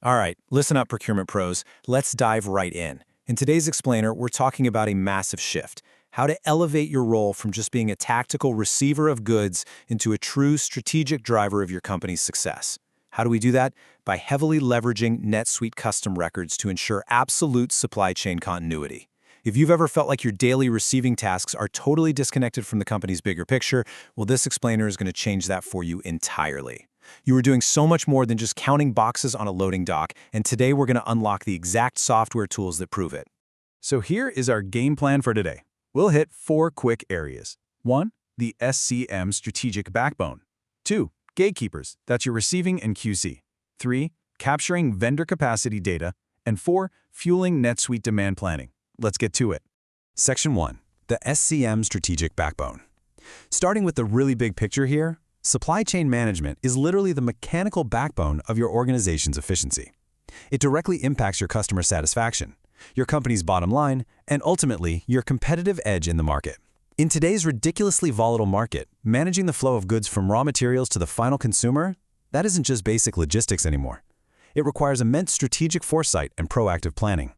All right, listen up, procurement pros. Let's dive right in. In today's explainer, we're talking about a massive shift. How to elevate your role from just being a tactical receiver of goods into a true strategic driver of your company's success. How do we do that? By heavily leveraging NetSuite custom records to ensure absolute supply chain continuity. If you've ever felt like your daily receiving tasks are totally disconnected from the company's bigger picture, well, this explainer is going to change that for you entirely. You are doing so much more than just counting boxes on a loading dock, and today we're going to unlock the exact software tools that prove it. So here is our game plan for today. We'll hit 4 quick areas. 1. The SCM strategic backbone. 2. Gatekeepers, that's your receiving and QC. 3. Capturing vendor capacity data. And 4. Fueling NetSuite demand planning. Let's get to it. Section 1. The SCM strategic backbone. Starting with the really big picture here, supply chain management is literally the mechanical backbone of your organization's efficiency. It directly impacts your customer satisfaction, your company's bottom line, and ultimately, your competitive edge in the market. In today's ridiculously volatile market, managing the flow of goods from raw materials to the final consumer, that isn't just basic logistics anymore. It requires immense strategic foresight and proactive planning.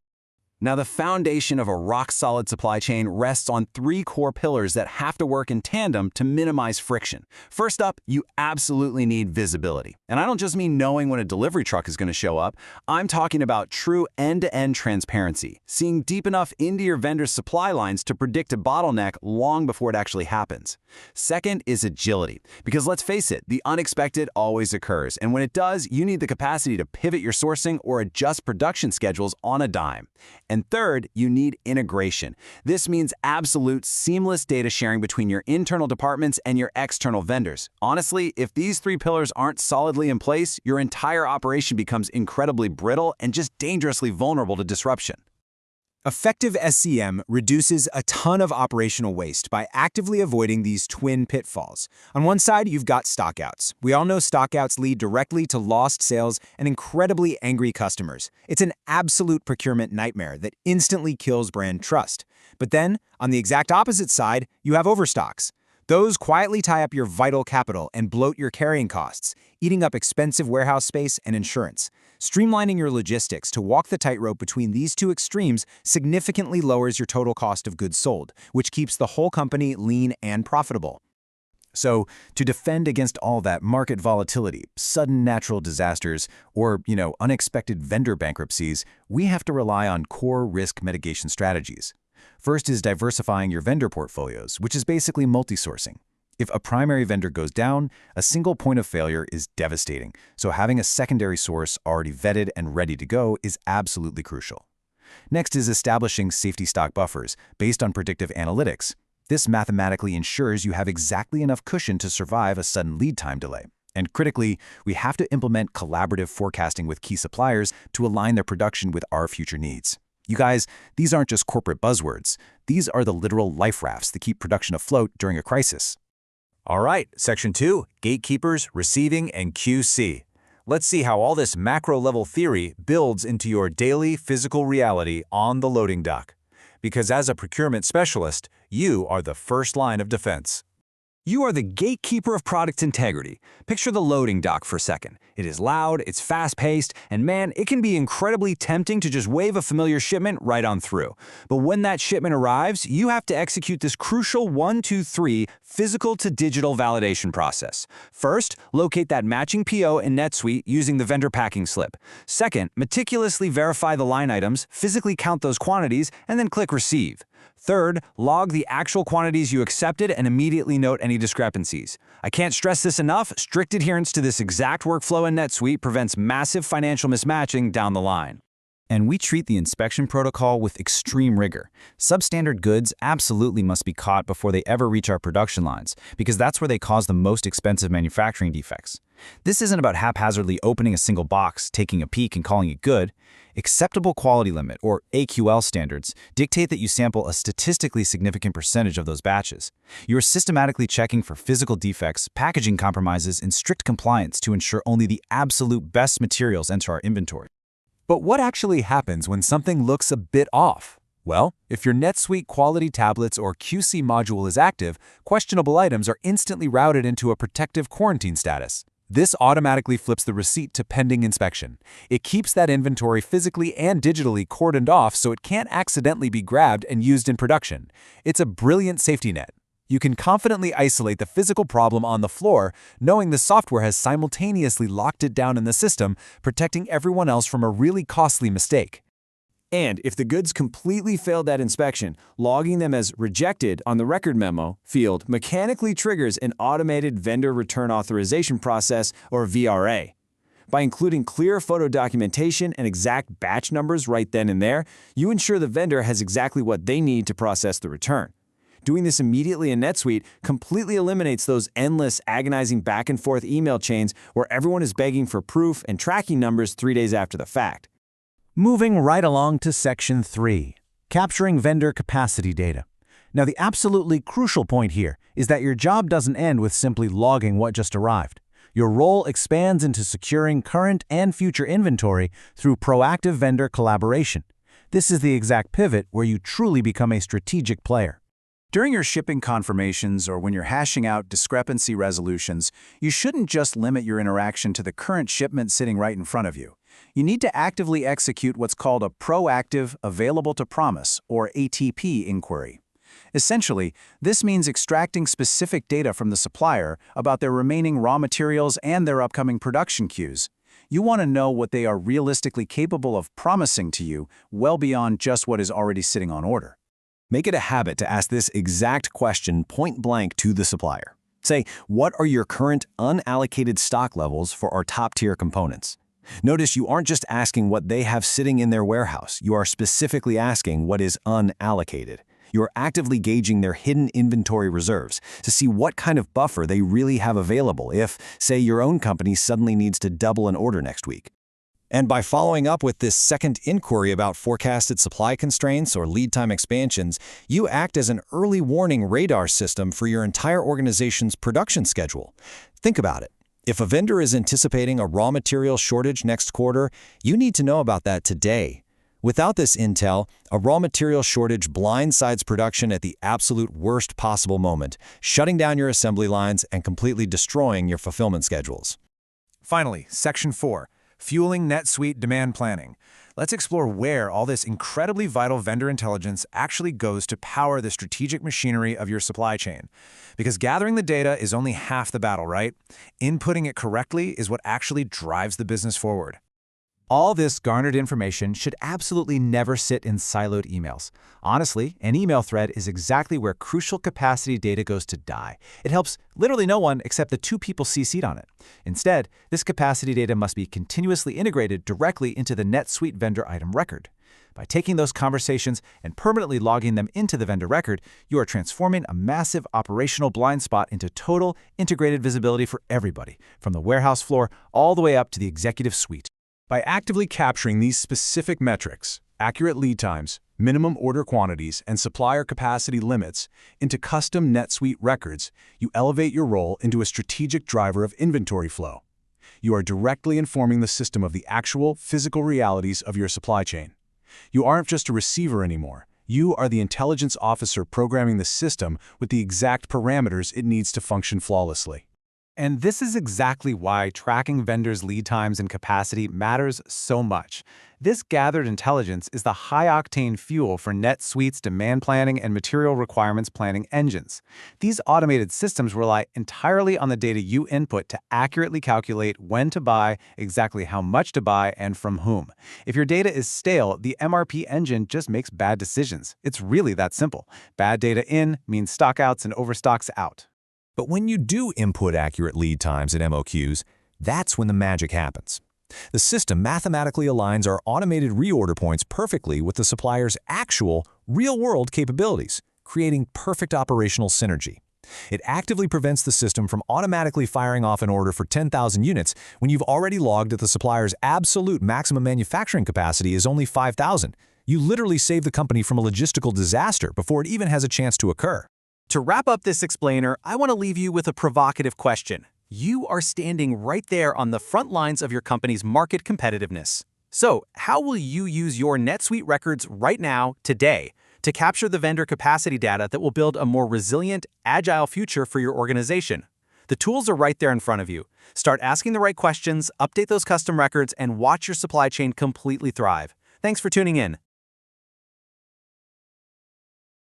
Now, the foundation of a rock-solid supply chain rests on 3 core pillars that have to work in tandem to minimize friction. First up, you absolutely need visibility. And I don't just mean knowing when a delivery truck is going to show up. I'm talking about true end-to-end transparency, seeing deep enough into your vendor's supply lines to predict a bottleneck long before it actually happens. Second is agility, because let's face it, the unexpected always occurs. And when it does, you need the capacity to pivot your sourcing or adjust production schedules on a dime. And third, you need integration. This means absolute seamless data sharing between your internal departments and your external vendors. Honestly, if these 3 pillars aren't solidly in place, your entire operation becomes incredibly brittle and just dangerously vulnerable to disruption. Effective SCM reduces a ton of operational waste by actively avoiding these twin pitfalls. On one side, you've got stockouts. We all know stockouts lead directly to lost sales and incredibly angry customers. It's an absolute procurement nightmare that instantly kills brand trust. But then, on the exact opposite side, you have overstocks. Those quietly tie up your vital capital and bloat your carrying costs, eating up expensive warehouse space and insurance. Streamlining your logistics to walk the tightrope between these 2 extremes significantly lowers your total cost of goods sold, which keeps the whole company lean and profitable. So, to defend against all that market volatility, sudden natural disasters, or, unexpected vendor bankruptcies, we have to rely on core risk mitigation strategies. First is diversifying your vendor portfolios, which is basically multi-sourcing. If a primary vendor goes down, a single point of failure is devastating, so having a secondary source already vetted and ready to go is absolutely crucial. Next is establishing safety stock buffers based on predictive analytics. This mathematically ensures you have exactly enough cushion to survive a sudden lead time delay. And critically, we have to implement collaborative forecasting with key suppliers to align their production with our future needs. You guys, these aren't just corporate buzzwords. These are the literal life rafts that keep production afloat during a crisis. All right, Section 2, Gatekeepers, Receiving, and QC. Let's see how all this macro-level theory builds into your daily physical reality on the loading dock. Because as a procurement specialist, you are the first line of defense. You are the gatekeeper of product integrity. Picture the loading dock for a second. It is loud, it's fast-paced, and man, it can be incredibly tempting to just wave a familiar shipment right on through. But when that shipment arrives, you have to execute this crucial 1, 2, 3 physical-to-digital validation process. First, locate that matching PO in NetSuite using the vendor packing slip. Second, meticulously verify the line items, physically count those quantities, and then click Receive. Third, log the actual quantities you accepted and immediately note any discrepancies. I can't stress this enough, strict adherence to this exact workflow in NetSuite prevents massive financial mismatching down the line. And we treat the inspection protocol with extreme rigor. Substandard goods absolutely must be caught before they ever reach our production lines, because that's where they cause the most expensive manufacturing defects. This isn't about haphazardly opening a single box, taking a peek, and calling it good. Acceptable quality limit, or AQL standards, dictate that you sample a statistically significant percentage of those batches. You are systematically checking for physical defects, packaging compromises, and strict compliance to ensure only the absolute best materials enter our inventory. But what actually happens when something looks a bit off? Well, if your NetSuite quality tablets or QC module is active, questionable items are instantly routed into a protective quarantine status. This automatically flips the receipt to pending inspection. It keeps that inventory physically and digitally cordoned off so it can't accidentally be grabbed and used in production. It's a brilliant safety net. You can confidently isolate the physical problem on the floor, knowing the software has simultaneously locked it down in the system, protecting everyone else from a really costly mistake. And if the goods completely failed that inspection, logging them as rejected on the record memo field mechanically triggers an automated vendor return authorization process, or VRA. By including clear photo documentation and exact batch numbers right then and there, you ensure the vendor has exactly what they need to process the return. Doing this immediately in NetSuite completely eliminates those endless, agonizing back-and-forth email chains where everyone is begging for proof and tracking numbers 3 days after the fact. Moving right along to Section 3, capturing vendor capacity data. Now, the absolutely crucial point here is that your job doesn't end with simply logging what just arrived. Your role expands into securing current and future inventory through proactive vendor collaboration. This is the exact pivot where you truly become a strategic player. During your shipping confirmations or when you're hashing out discrepancy resolutions, you shouldn't just limit your interaction to the current shipment sitting right in front of you. You need to actively execute what's called a proactive available to promise, or ATP inquiry. Essentially, this means extracting specific data from the supplier about their remaining raw materials and their upcoming production queues. You want to know what they are realistically capable of promising to you, well beyond just what is already sitting on order. Make it a habit to ask this exact question point blank to the supplier. Say, what are your current unallocated stock levels for our top-tier components? Notice you aren't just asking what they have sitting in their warehouse. You are specifically asking what is unallocated. You are actively gauging their hidden inventory reserves to see what kind of buffer they really have available if, say, your own company suddenly needs to double an order next week. And by following up with this second inquiry about forecasted supply constraints or lead time expansions, you act as an early warning radar system for your entire organization's production schedule. Think about it. If a vendor is anticipating a raw material shortage next quarter, you need to know about that today. Without this intel, a raw material shortage blindsides production at the absolute worst possible moment, shutting down your assembly lines and completely destroying your fulfillment schedules. Finally, Section 4. Fueling NetSuite demand planning. Let's explore where all this incredibly vital vendor intelligence actually goes to power the strategic machinery of your supply chain. Because gathering the data is only half the battle, right? Inputting it correctly is what actually drives the business forward. All this garnered information should absolutely never sit in siloed emails. Honestly, an email thread is exactly where crucial capacity data goes to die. It helps literally no one except the 2 people CC'd on it. Instead, this capacity data must be continuously integrated directly into the NetSuite vendor item record. By taking those conversations and permanently logging them into the vendor record, you are transforming a massive operational blind spot into total integrated visibility for everybody, from the warehouse floor all the way up to the executive suite. By actively capturing these specific metrics, accurate lead times, minimum order quantities, and supplier capacity limits into custom NetSuite records, you elevate your role into a strategic driver of inventory flow. You are directly informing the system of the actual physical realities of your supply chain. You aren't just a receiver anymore. You are the intelligence officer programming the system with the exact parameters it needs to function flawlessly. And this is exactly why tracking vendors' lead times and capacity matters so much. This gathered intelligence is the high-octane fuel for NetSuite's demand planning and material requirements planning engines. These automated systems rely entirely on the data you input to accurately calculate when to buy, exactly how much to buy, and from whom. If your data is stale, the MRP engine just makes bad decisions. It's really that simple. Bad data in means stockouts and overstocks out. But when you do input accurate lead times and MOQs, that's when the magic happens. The system mathematically aligns our automated reorder points perfectly with the supplier's actual, real-world capabilities, creating perfect operational synergy. It actively prevents the system from automatically firing off an order for 10,000 units when you've already logged that the supplier's absolute maximum manufacturing capacity is only 5,000. You literally save the company from a logistical disaster before it even has a chance to occur. To wrap up this explainer, I want to leave you with a provocative question. You are standing right there on the front lines of your company's market competitiveness. So, how will you use your NetSuite records right now, today, to capture the vendor capacity data that will build a more resilient, agile future for your organization? The tools are right there in front of you. Start asking the right questions, update those custom records, and watch your supply chain completely thrive. Thanks for tuning in.